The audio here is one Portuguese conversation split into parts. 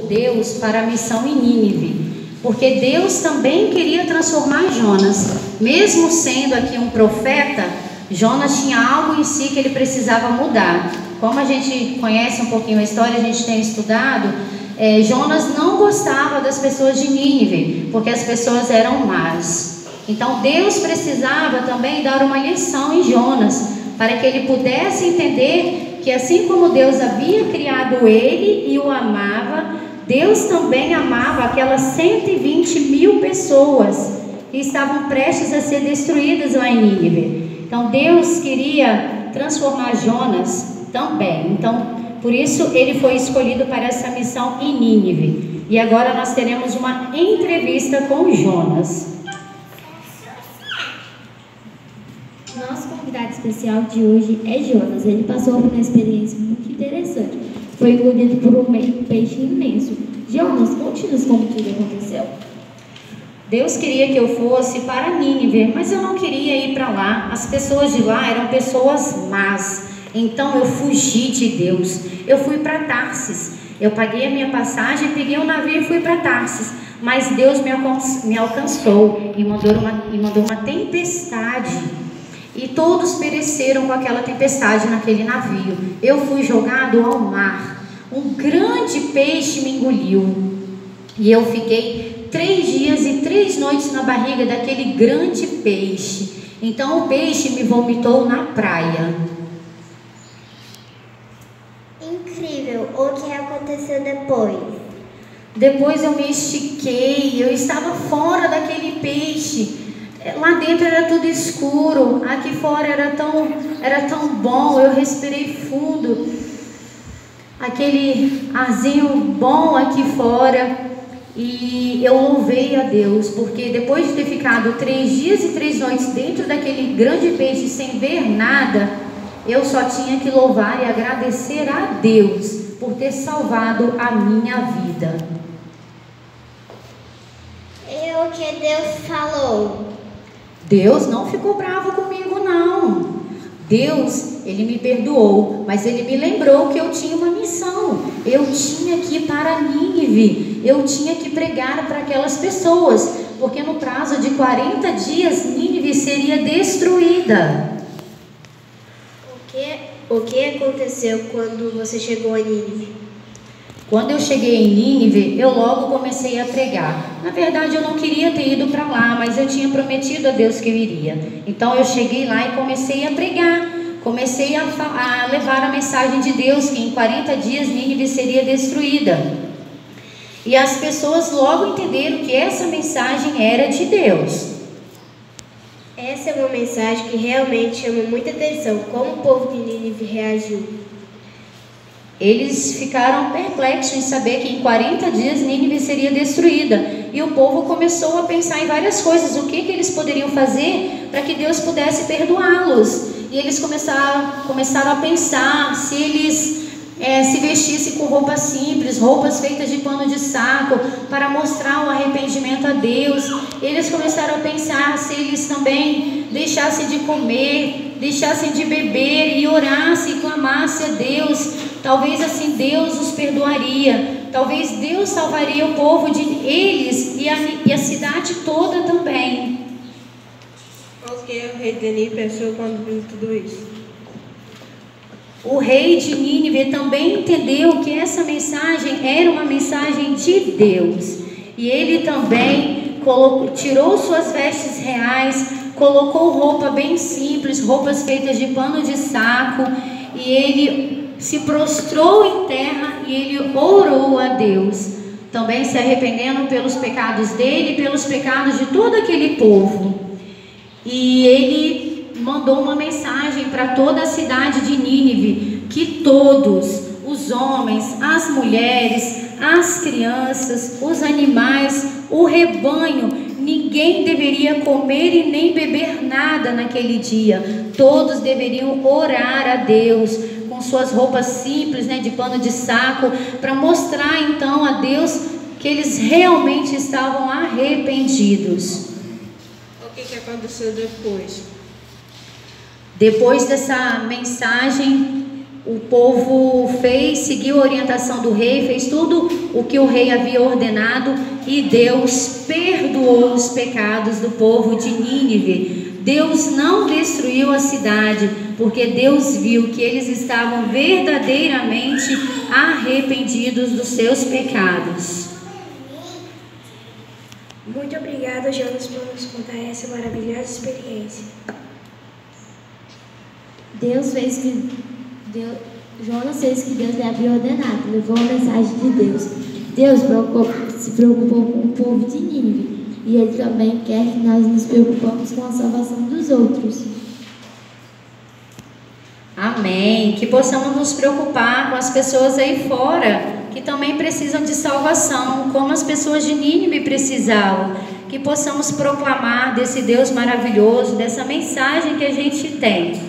Deus para a missão em Nínive, porque Deus também queria transformar Jonas. Mesmo sendo aqui um profeta, Jonas tinha algo em si que ele precisava mudar. Como a gente conhece um pouquinho a história, a gente tem estudado, Jonas não gostava das pessoas de Nínive, porque as pessoas eram más. Então Deus precisava também dar uma lição em Jonas, para que ele pudesse entender que assim como Deus havia criado ele e o amava, Deus também amava aquelas 120.000 pessoas que estavam prestes a ser destruídas lá em Nínive. Então Deus queria transformar Jonas também. Então, por isso ele foi escolhido para essa missão em Nínive. E agora nós teremos uma entrevista com Jonas. Nosso convidado especial de hoje é Jonas. Ele passou por uma experiência muito interessante. Foi engolido por um peixe imenso. Jonas, conte-nos como tudo aconteceu. Deus queria que eu fosse para Nínive, mas eu não queria ir para lá. As pessoas de lá eram pessoas más. Então eu fugi de Deus. Eu fui para Tarsis. Eu paguei a minha passagem, peguei um navio e fui para Tarsis. Mas Deus me alcançou e mandou uma tempestade. E todos pereceram com aquela tempestade naquele navio. Eu fui jogado ao mar. Um grande peixe me engoliu. E eu fiquei 3 dias e 3 noites na barriga daquele grande peixe. Então o peixe me vomitou na praia. Incrível! O que aconteceu depois? Depois eu me estiquei. Eu estava fora daquele peixe. Lá dentro era tudo escuro, aqui fora era tão bom. Eu respirei fundo, aquele arzinho bom aqui fora, e eu louvei a Deus, porque depois de ter ficado 3 dias e 3 noites dentro daquele grande peixe sem ver nada, eu só tinha que louvar e agradecer a Deus por ter salvado a minha vida. E o que Deus falou? Deus não ficou bravo comigo, não. Deus, Ele me perdoou, mas Ele me lembrou que eu tinha uma missão. Eu tinha que ir para Nínive. Eu tinha que pregar para aquelas pessoas, porque no prazo de 40 dias, Nínive seria destruída. O que aconteceu quando você chegou a Nínive? Quando eu cheguei em Nínive, eu logo comecei a pregar. Na verdade, eu não queria ter ido para lá, mas eu tinha prometido a Deus que eu iria. Então eu cheguei lá e comecei a pregar. Comecei a levar a mensagem de Deus, que em 40 dias Nínive seria destruída. E as pessoas logo entenderam que essa mensagem era de Deus. Essa é uma mensagem que realmente chama muita atenção. Como o povo de Nínive reagiu? Eles ficaram perplexos em saber que em 40 dias Nínive seria destruída. E o povo começou a pensar em várias coisas. O que eles poderiam fazer para que Deus pudesse perdoá-los. E eles começaram a pensar se eles se vestissem com roupas simples, roupas feitas de pano de saco, para mostrar o arrependimento a Deus. Eles começaram a pensar se eles também deixassem de comer, deixassem de beber e orassem e clamassem a Deus. Talvez assim Deus os perdoaria. Talvez Deus salvaria o povo de eles e a cidade toda também. O que o rei de Nínive pensou quando viu tudo isso? O rei de Nínive também entendeu que essa mensagem era uma mensagem de Deus. E ele também tirou suas vestes reais, colocou roupa bem simples, roupas feitas de pano de saco, e ele se prostrou em terra e ele orou a Deus, também se arrependendo pelos pecados dele e pelos pecados de todo aquele povo. E ele mandou uma mensagem para toda a cidade de Nínive, que todos, os homens, as mulheres, as crianças, os animais, o rebanho, ninguém deveria comer e nem beber nada naquele dia. Todos deveriam orar a Deus com suas roupas simples, de pano de saco, para mostrar então a Deus que eles realmente estavam arrependidos. O que aconteceu depois? Depois dessa mensagem, o povo seguiu a orientação do rei, fez tudo o que o rei havia ordenado e Deus perdoou os pecados do povo de Nínive. Deus não destruiu a cidade, porque Deus viu que eles estavam verdadeiramente arrependidos dos seus pecados. Muito obrigada, Jonas, por nos contar essa maravilhosa experiência. Jonas fez o que Deus lhe havia ordenado, levou a mensagem de Deus. Deus se preocupou com o povo de Nínive e Ele também quer que nós nos preocupamos com a salvação dos outros. Amém. Que possamos nos preocupar com as pessoas aí fora que também precisam de salvação, como as pessoas de Nínive precisavam. Que possamos proclamar desse Deus maravilhoso, dessa mensagem que a gente tem.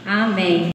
Amém.